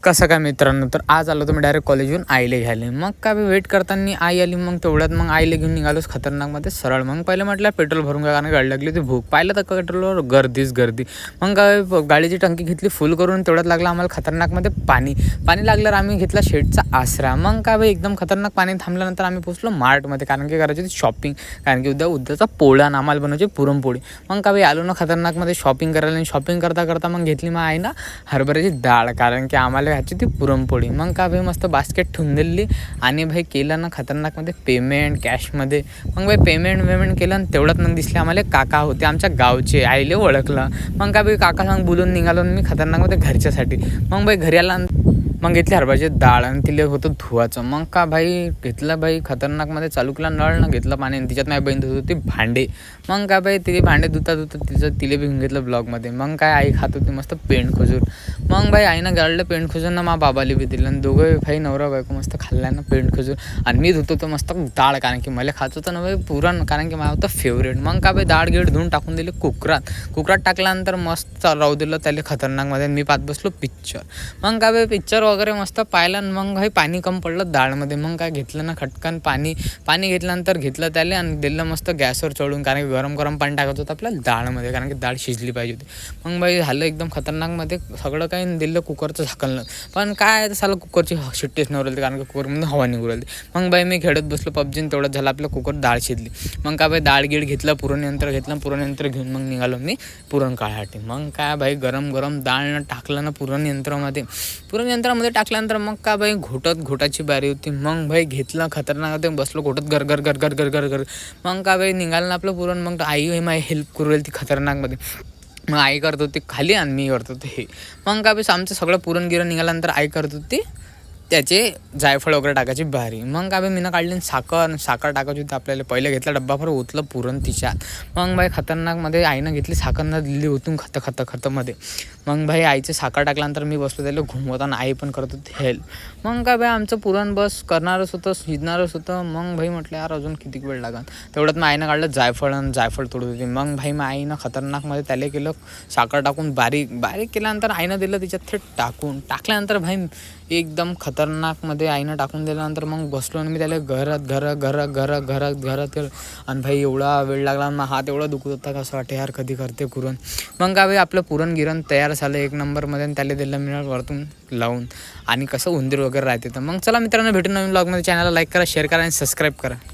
कसं काय मित्रांनो, तर आज आलो तुम्ही डायरेक्ट कॉलेजहून आईला घ्यायला. मग काय वेट करताना आई आली. मग तेवढ्यात मग आईला घेऊन निघालोच खतरनाकमध्ये सरळ. मग पहिले म्हटलं पेट्रोल भरून काय, कारण गाडी लागली होती भूक. पाहिलं तर पेट्रोलवर गर्दीच गर्दी. मग काय गाडीची टंकी घेतली फुल करून. तेवढ्यात लागला आम्हाला खतरनाकमध्ये पाणी लागल्यावर आम्ही घेतला शेडचा आसरा. मग काय एकदम खतरनाक पाणी थांबल्यानंतर आम्ही पोचलो मार्टमध्ये, कारण की करायची होती शॉपिंग, कारण की उद्याचा पोळा आणि आम्हाला बनवायची पुरणपोळी. मग काय आलो ना खतरनाकमध्ये शॉपिंग करायला. आणि शॉपिंग करता करता मग घेतली मग आई ना हरभऱ्याची डाळ, कारण की आम्हाला ह्याची ती पुरणपोळी. मग का भाई मस्त बास्केट ठेवून दिली आणि भाई केलं ना खतरनाकमध्ये पेमेंट कॅशमध्ये. मग भाई पेमेंट केलं आणि तेवढ्यात मग दिसले आम्हाला काका होते आमच्या गावचे. आईले ओळखलं. मग का भाई काका सांग बोलून निघालो मी खतरनाकमध्ये घरच्यासाठी. मग भाई घरी आला. मग घेतली हरभऱ्याची डाळ आणि तिला होतं धुवाचं. मग का भाई घेतलं भाई खतरनाकमध्ये चालू केला नळ ना, घेतलं पाणी आणि तिच्यात माझी बहीण धुत होती भांडे. मग का भाई तिथे भांडे धुता तिला बी घेऊन घेतलं ब्लॉगमध्ये. मग काय आई खात होती मस्त पेंट खजूर. मग भाई आईनं गाळलं पेंट खजूर ना, मा बाबाला बी दिलं. आणि दोघं भाई नवरा बायको मस्त खाल्लं ना पेंट खजूर. आणि मी धुत होतो मस्त डाळ, कारण की मला खात होतं ना भाई पुरण, कारण की मला होतं फेवरेट. मग का भाई डाळ गिळ धुवून टाकून दिली कुकरात टाकल्यानंतर मस्त राहू दिलं त्याला खतरनाकमध्ये. मी पाहत बसलो पिक्चर. मग का भाई पिक्चर वगैरे मस्त पाहिलं. मग भाई पाणी कम पडलं डाळमध्ये. मग काय घेतलं ना खटकन पाणी घेतल्यानंतर घेतलं त्याला आणि दिलं मस्त गॅसवर चढून, कारण की गरम पाणी टाकत होतं आपल्या डाळमध्ये, कारण की डाळ शिजली पाहिजे होती. मग भाई झालं एकदम खतरनाकमध्ये सगळं काही दिलं कुकरचं झाकलं. पण काय साला कुकरची शिट्टीच नाही उरली, कारण की कुकरमध्ये हवा निघू राहिली. मग भाई मी खेळत बसलो पबजी. तेवढंच झालं आपलं कुकर डाळ शिजली. मग काय भाई डाळ गिळ घेतलं, पुरणयंत्र घेऊन मग निघालो मी पुरण काढायसाठी. मग काय भाई गरम डाळ टाकलं ना पुरणयंत्रामध्ये टाकल्यानंतर मग का भाई घोटाची बारी होती. मग भाई घेतलं खतरनाक बसलो घोटत गर. मग का भाई निघालं ना आपलं पुरण. मग आई माझी हेल्प करू राहिली ती खतरनाकमध्ये. मग आई करत होती खाली आणि मी करत होते हे. मग का भाई आमचं सगळं पुरण गिरण निघाल्यानंतर आई करत होती त्याचे जायफळ वगैरे टाकायची भारी. मग काय भाई मीनं काढली साखर टाकायची होती आपल्याला. पहिले घेतला डब्बाभर ओतलं पुरण तिच्यात. मग भाई खतरनाकमध्ये आईनं घेतली साखर न दिली ओतून खतमध्ये. मग भाई आईचे साखर टाकल्यानंतर मी बसलो त्याला घुमवताना, आई पण करत होती हेल्प. मग काय भाई आमचं पुरण बस करणारच होतं, शिजणारच होतं. मग भाई म्हटलं यार अजून किती वेळ लागेल. तेवढ्यात मग आईनं काढलं जायफळ तोडत होती. मग भाई मग आईनं खतरनाकमध्ये त्याला केलं साखर टाकून बारीक केल्यानंतर आईनं दिलं तिच्यात थेट टाकल्यानंतर भाई एकदम खतरनाकमध्ये आईनं टाकून दिल्यानंतर मग बसलो आणि मी त्याला घरात आणि भाई एवढा वेळ लागला. मग हात एवढा दुखत होता, कसं वाटतं यार कधी करते पुरण. मग काय भाई आपलं पुरण गिरण तयार झालं एक नंबरमध्ये. आणि त्याला दिलं मी वरतून लावून. आणि कसं उंदीर वगैरे राहते. तर मग चला मित्रांनो भेटून नवीन ब्लॉगमध्ये. चॅनलला लाईक करा, शेअर करा आणि सबस्क्राईब करा.